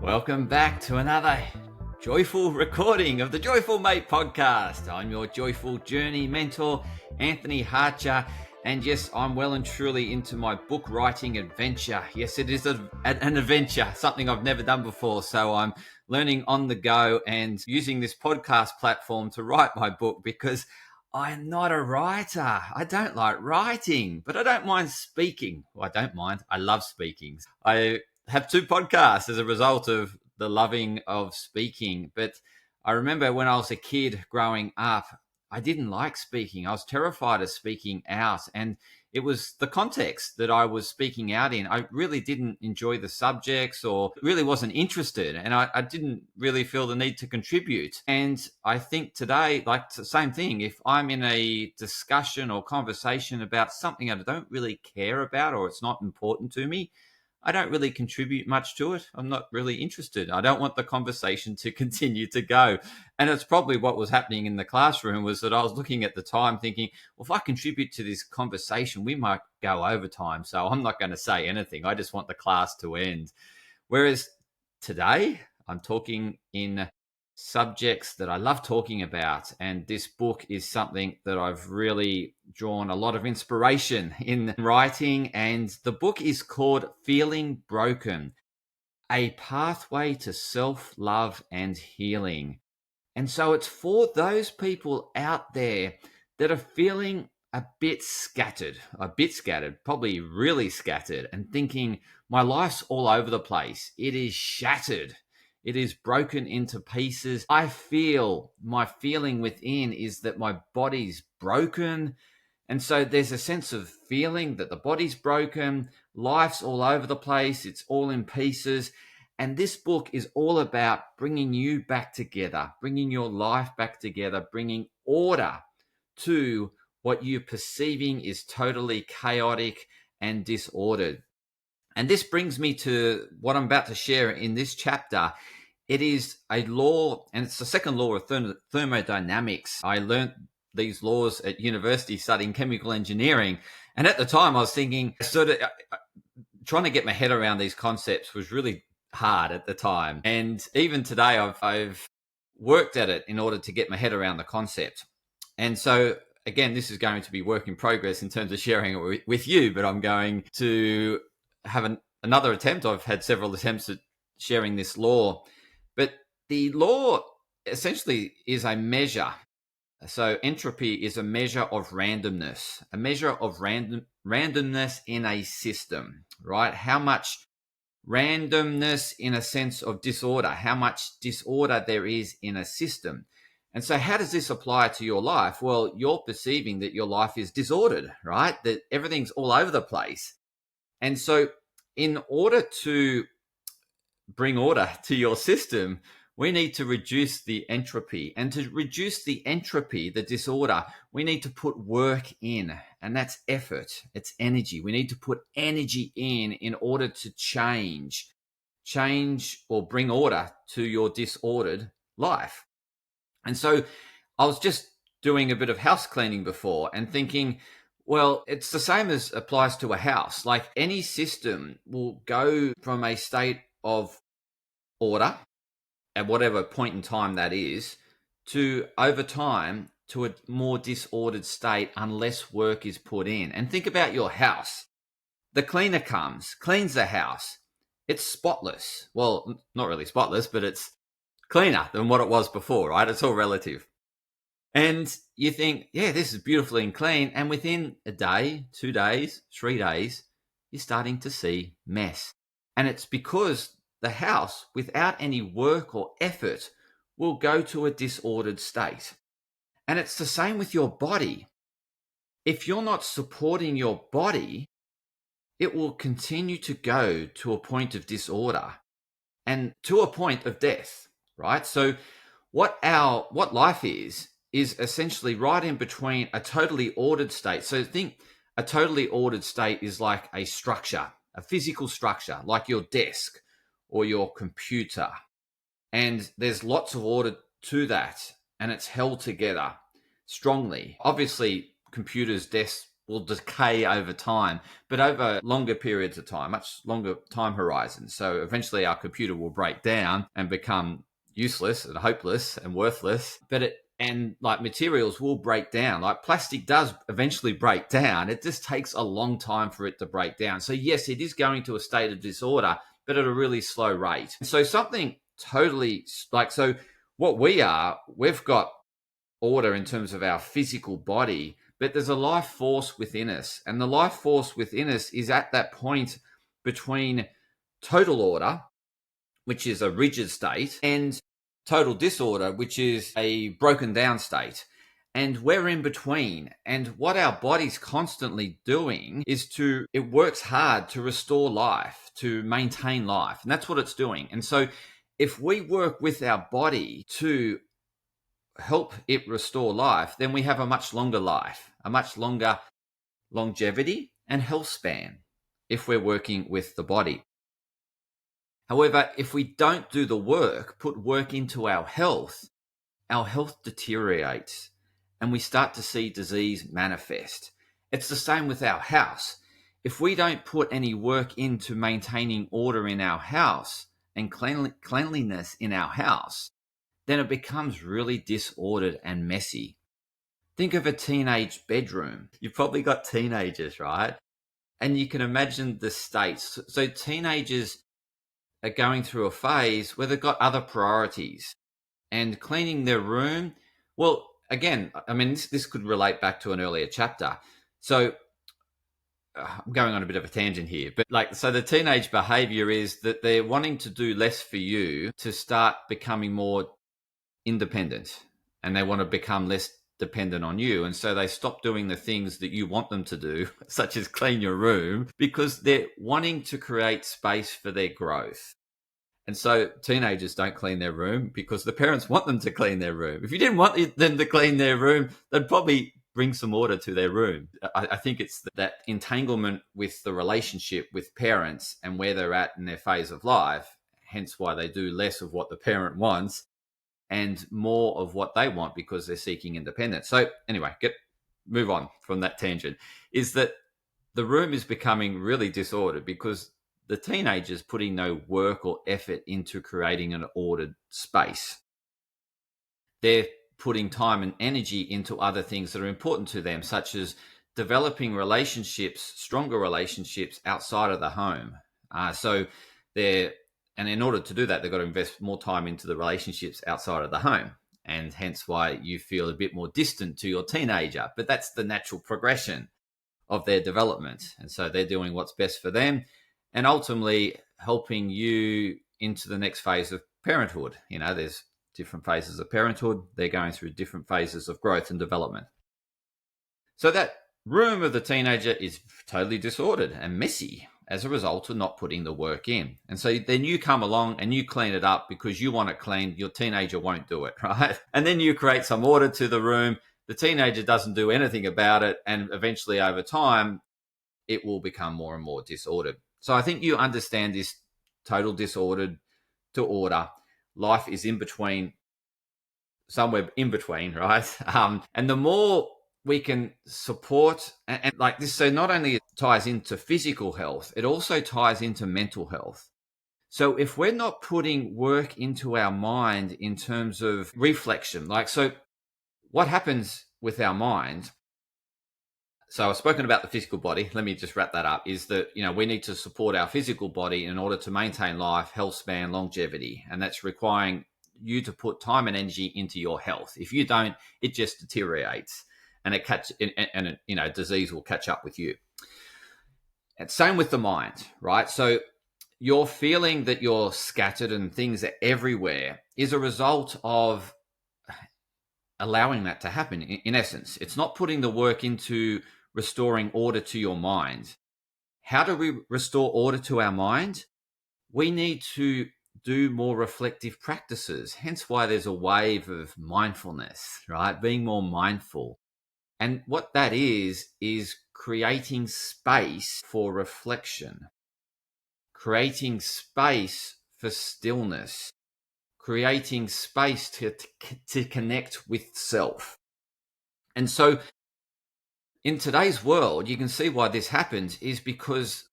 Welcome back to another joyful recording of the Joyful Mate podcast. I'm your joyful journey mentor, Anthony Hartcher, and yes, I'm well and truly into my book writing adventure. Yes, it is an adventure, something I've never done before, so I'm learning on the go and using this podcast platform to write my book because I'm not a writer. I don't like writing, but I don't mind speaking. Well, I don't mind. I love speaking. I have two podcasts as a result of the loving of speaking. But I remember when I was a kid growing up, I didn't like speaking. I was terrified of speaking out. And it was the context that I was speaking out in. I really didn't enjoy the subjects or really wasn't interested. And I didn't really feel the need to contribute. And I think today, like the same thing, if I'm in a discussion or conversation about something I don't really care about or it's not important to me, I don't really contribute much to it. I'm not really interested. I don't want the conversation to continue to go. And it's probably what was happening in the classroom was that I was looking at the time thinking, well, if I contribute to this conversation, we might go overtime. So I'm not going to say anything. I just want the class to end. Whereas today, I'm talking in subjects that I love talking about. And this book is something that I've really drawn a lot of inspiration in writing. And the book is called Feeling Broken, A Pathway to Self-Love and Healing. And so it's for those people out there that are feeling a bit scattered, probably really scattered, and thinking, my life's all over the place. It is shattered. It is broken into pieces. My feeling within is that my body's broken. And so there's a sense of feeling that the body's broken, life's all over the place, it's all in pieces. And this book is all about bringing you back together, bringing your life back together, bringing order to what you're perceiving is totally chaotic and disordered. And this brings me to what I'm about to share in this chapter. It is a law, and it's the second law of thermodynamics. I learned these laws at university studying chemical engineering. And at the time, I was thinking, trying to get my head around these concepts was really hard at the time. And even today, I've worked at it in order to get my head around the concept. And so, again, this is going to be work in progress in terms of sharing it with you, but I'm going to have another attempt. I've had several attempts at sharing this law, but the law essentially is a measure. So entropy is a measure of randomness, randomness in a system, right? How much randomness in a sense of disorder, how much disorder there is in a system. And so how does this apply to your life? Well, you're perceiving that your life is disordered, right? That everything's all over the place. And so in order to bring order to your system, we need to reduce the entropy. And to reduce the entropy, the disorder, we need to put work in. And that's effort. It's energy. We need to put energy in order to change or bring order to your disordered life. And so I was just doing a bit of house cleaning before and thinking, well, it's the same as applies to a house. Like any system will go from a state of order at whatever point in time that is, to over time to a more disordered state unless work is put in. And think about your house. The cleaner comes, cleans the house. It's spotless. Well, not really spotless, but it's cleaner than what it was before, right? It's all relative. And you think, yeah, this is beautifully and clean. And within a day, 2 days, 3 days, you're starting to see mess. And it's because the house, without any work or effort, will go to a disordered state. And it's the same with your body. If you're not supporting your body, it will continue to go to a point of disorder and to a point of death, right? So what life is essentially right in between a totally ordered state. So think a totally ordered state is like a structure, a physical structure, like your desk or your computer. And there's lots of order to that, and it's held together strongly. Obviously, computers, desks, will decay over time, but over longer periods of time, much longer time horizons. So eventually our computer will break down and become useless and hopeless and worthless. And like materials will break down. Like plastic does eventually break down. It just takes a long time for it to break down. So yes, it is going to a state of disorder, but at a really slow rate. So something totally so what we've got order in terms of our physical body, but there's a life force within us. And the life force within us is at that point between total order, which is a rigid state, and total disorder, which is a broken down state. And we're in between. And what our body's constantly doing is it works hard to restore life, to maintain life. And that's what it's doing. And so if we work with our body to help it restore life, then we have a much longer life, a much longer longevity and health span if we're working with the body. However, if we don't do the work, put work into our health deteriorates and we start to see disease manifest. It's the same with our house. If we don't put any work into maintaining order in our house and cleanliness in our house, then it becomes really disordered and messy. Think of a teenage bedroom. You've probably got teenagers, right? And you can imagine the states. So teenagers are going through a phase where they've got other priorities, and cleaning their room. Well, again, I mean, this could relate back to an earlier chapter. So I'm going on a bit of a tangent here, but so the teenage behavior is that they're wanting to do less for you to start becoming more independent, and they want to become less dependent on you. And so they stop doing the things that you want them to do, such as clean your room, because they're wanting to create space for their growth. And so teenagers don't clean their room because the parents want them to clean their room. If you didn't want them to clean their room, they'd probably bring some order to their room. I think it's that entanglement with the relationship with parents and where they're at in their phase of life, hence why they do less of what the parent wants and more of what they want because they're seeking independence. So anyway, move on from that tangent, is that the room is becoming really disordered because the teenagers putting no work or effort into creating an ordered space. They're putting time and energy into other things that are important to them, such as developing relationships, stronger relationships outside of the home. And in order to do that, they've got to invest more time into the relationships outside of the home. And hence why you feel a bit more distant to your teenager. But that's the natural progression of their development. And so they're doing what's best for them and ultimately helping you into the next phase of parenthood. You know, there's different phases of parenthood. They're going through different phases of growth and development. So that room of the teenager is totally disordered and messy as a result of not putting the work in. And so then you come along and you clean it up because you want it clean. Your teenager won't do it, right? And then you create some order to the room. The teenager doesn't do anything about it. And eventually over time, it will become more and more disordered. So I think you understand this total disordered to order. Life is in between, somewhere in between, right? And the more we can support and like this, so not only it ties into physical health, it also ties into mental health. So if we're not putting work into our mind in terms of reflection, so what happens with our mind? So I've spoken about the physical body. Let me just wrap that up, is that, we need to support our physical body in order to maintain life, health span, longevity. And that's requiring you to put time and energy into your health. If you don't, it just deteriorates and disease will catch up with you. And same with the mind, right? So your feeling that you're scattered and things are everywhere is a result of allowing that to happen. In essence, it's not putting the work into restoring order to your mind. How do we restore order to our mind? We need to do more reflective practices. Hence why there's a wave of mindfulness, right? Being more mindful. And what that is creating space for reflection, creating space for stillness, creating space to connect with self. And so in today's world, you can see why this happens is because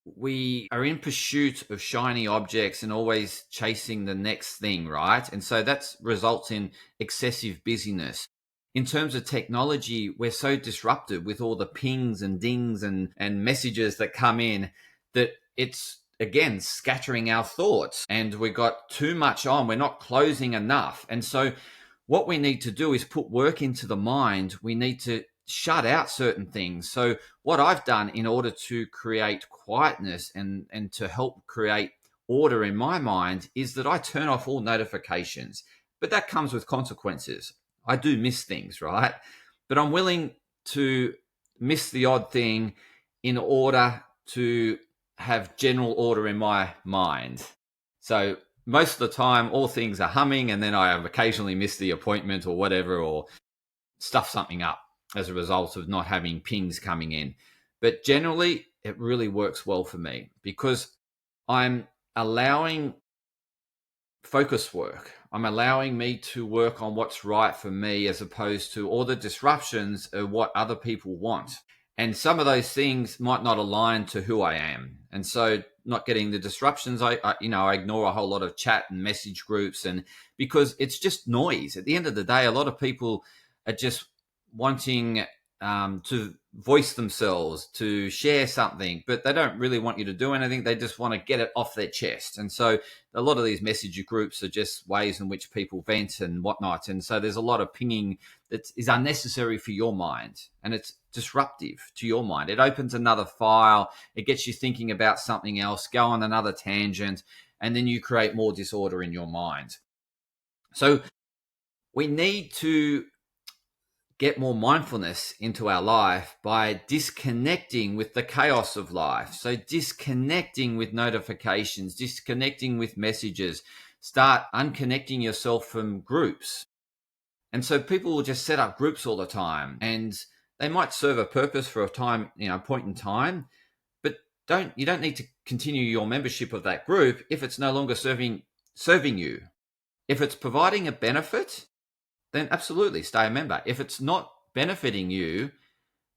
we are in pursuit of shiny objects and always chasing the next thing, right? And so that results in excessive busyness. In terms of technology, we're so disrupted with all the pings and dings and messages that come in that it's, again, scattering our thoughts, and we got too much on. We're not closing enough. And so what we need to do is put work into the mind. We need to shut out certain things. So what I've done in order to create quietness and to help create order in my mind is that I turn off all notifications. But that comes with consequences. I do miss things, right? But I'm willing to miss the odd thing in order to have general order in my mind. So most of the time, all things are humming, and then I have occasionally missed the appointment or whatever, or stuff something up as a result of not having pings coming in. But generally, it really works well for me because I'm allowing focus work. I'm allowing me to work on what's right for me as opposed to all the disruptions of what other people want. And some of those things might not align to who I am. And so not getting the disruptions, I ignore a whole lot of chat and message groups, and because it's just noise. At the end of the day, a lot of people are just wanting to voice themselves, to share something, but they don't really want you to do anything. They just want to get it off their chest. And so a lot of these message groups are just ways in which people vent and whatnot. And so there's a lot of pinging that is unnecessary for your mind, and it's disruptive to your mind. It opens another file. It gets you thinking about something else, go on another tangent, and then you create more disorder in your mind. So we need to get more mindfulness into our life by disconnecting with the chaos of life. So disconnecting with notifications, disconnecting with messages, start unconnecting yourself from groups. And so people will just set up groups all the time, and they might serve a purpose for a time, point in time, but you don't need to continue your membership of that group if it's no longer serving you. If it's providing a benefit, then absolutely stay a member. If it's not benefiting you,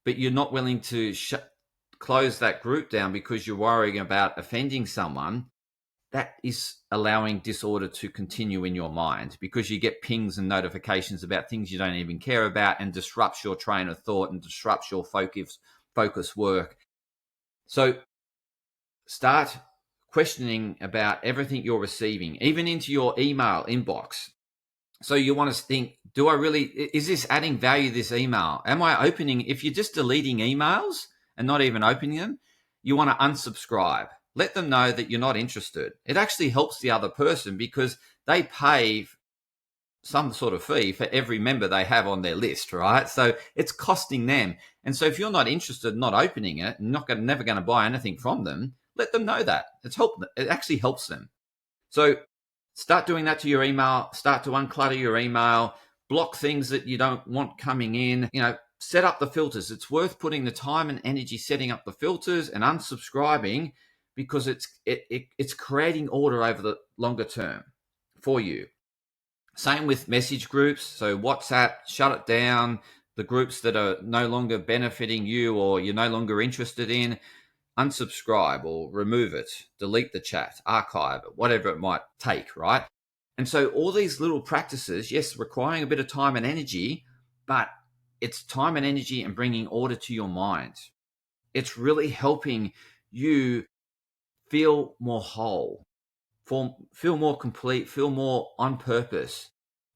but you're not willing to close that group down because you're worrying about offending someone, that is allowing disorder to continue in your mind, because you get pings and notifications about things you don't even care about, and disrupts your train of thought and disrupts your focus work. So start questioning about everything you're receiving, even into your email inbox. So you want to think, is this adding value, this email? Am I opening, if you're just deleting emails and not even opening them, you want to unsubscribe. Let them know that you're not interested. It actually helps the other person because they pay some sort of fee for every member they have on their list, right? So it's costing them. And so if you're not interested, not opening it, never going to buy anything from them, let them know that. It actually helps them. So start doing that to your email. Start to unclutter your email. Block things that you don't want coming in. Set up the filters. It's worth putting the time and energy setting up the filters and unsubscribing, because it's creating order over the longer term for you. Same with message groups. So WhatsApp, shut it down. The groups that are no longer benefiting you or you're no longer interested in, unsubscribe or remove it, delete the chat, archive it, whatever it might take, right? And so all these little practices, yes, requiring a bit of time and energy, but it's time and energy and bringing order to your mind. It's really helping you feel more whole, feel more complete, feel more on purpose,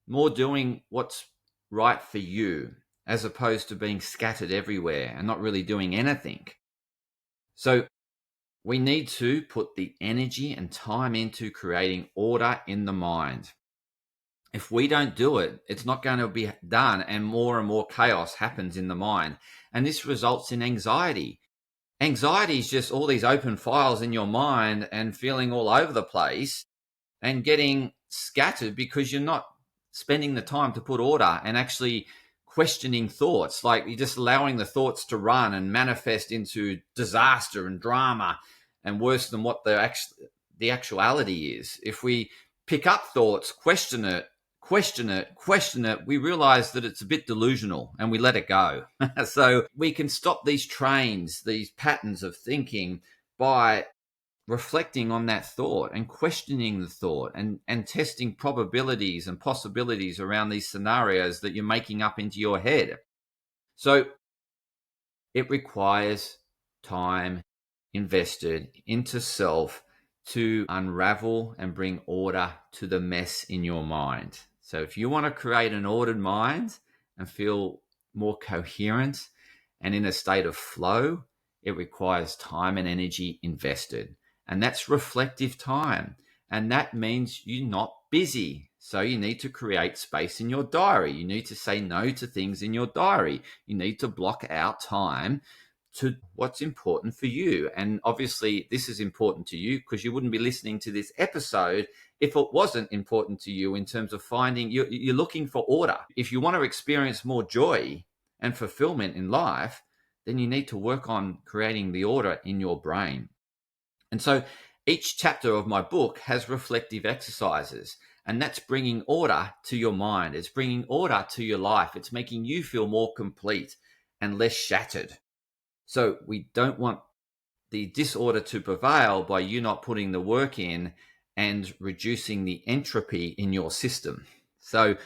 more doing what's right for you, as opposed to being scattered everywhere and not really doing anything. So we need to put the energy and time into creating order in the mind. If we don't do it, it's not going to be done, and more chaos happens in the mind. And this results in anxiety. Anxiety is just all these open files in your mind and feeling all over the place and getting scattered because you're not spending the time to put order and actually questioning thoughts. Like, you're just allowing the thoughts to run and manifest into disaster and drama and worse than what the actuality is. If we pick up thoughts, question question it, we realize that it's a bit delusional and we let it go. So we can stop these trains, these patterns of thinking by reflecting on that thought and questioning the thought and testing probabilities and possibilities around these scenarios that you're making up into your head. So it requires time invested into self to unravel and bring order to the mess in your mind. So if you want to create an ordered mind and feel more coherent and in a state of flow, it requires time and energy invested. And that's reflective time. And that means you're not busy. So you need to create space in your diary. You need to say no to things in your diary. You need to block out time to what's important for you. And obviously, this is important to you because you wouldn't be listening to this episode if it wasn't important to you in terms of finding, you're looking for order. If you want to experience more joy and fulfillment in life, then you need to work on creating the order in your brain. And so each chapter of my book has reflective exercises, and that's bringing order to your mind. It's bringing order to your life. It's making you feel more complete and less shattered. So we don't want the disorder to prevail by you not putting the work in and reducing the entropy in your system. So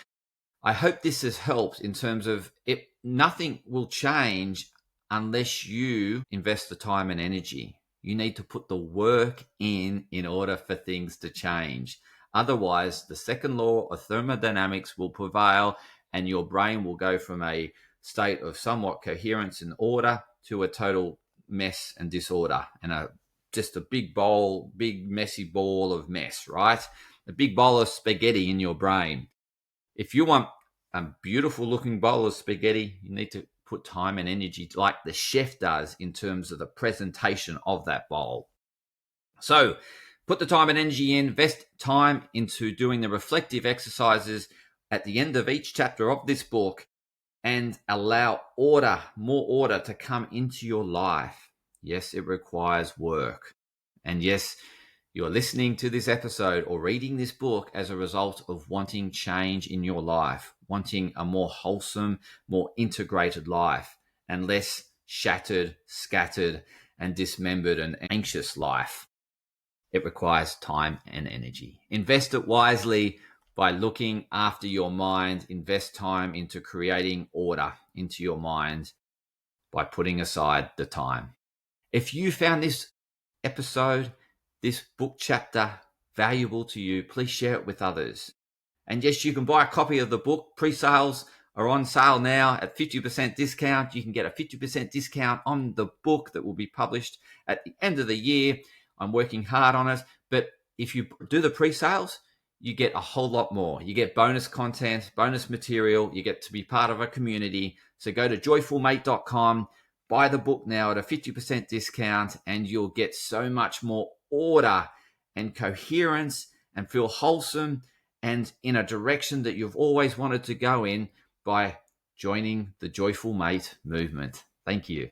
I hope this has helped in terms of it. Nothing will change unless you invest the time and energy. You need to put the work in order for things to change. Otherwise, the second law of thermodynamics will prevail and your brain will go from a state of somewhat coherence and order to a total mess and disorder and just a big messy ball of mess, right? A big bowl of spaghetti in your brain. If you want a beautiful looking bowl of spaghetti, you need to put time and energy like the chef does in terms of the presentation of that bowl. So put the time and energy in, invest time into doing the reflective exercises at the end of each chapter of this book, and allow more order to come into your life. Yes, it requires work. And yes, you're listening to this episode or reading this book as a result of wanting change in your life, wanting a more wholesome, more integrated life, and less shattered, scattered, and dismembered and anxious life. It requires time and energy. Invest it wisely by looking after your mind. Invest time into creating order into your mind by putting aside the time. If you found this episode, this book chapter valuable to you, please share it with others. And yes, you can buy a copy of the book. Pre-sales are on sale now at 50% discount. You can get a 50% discount on the book that will be published at the end of the year. I'm working hard on it. But if you do the pre-sales, you get a whole lot more. You get bonus content, bonus material. You get to be part of a community. So go to joyfulmate.com, buy the book now at a 50% discount, and you'll get so much more order and coherence and feel wholesome and in a direction that you've always wanted to go in by joining the Joyful Mate movement. Thank you.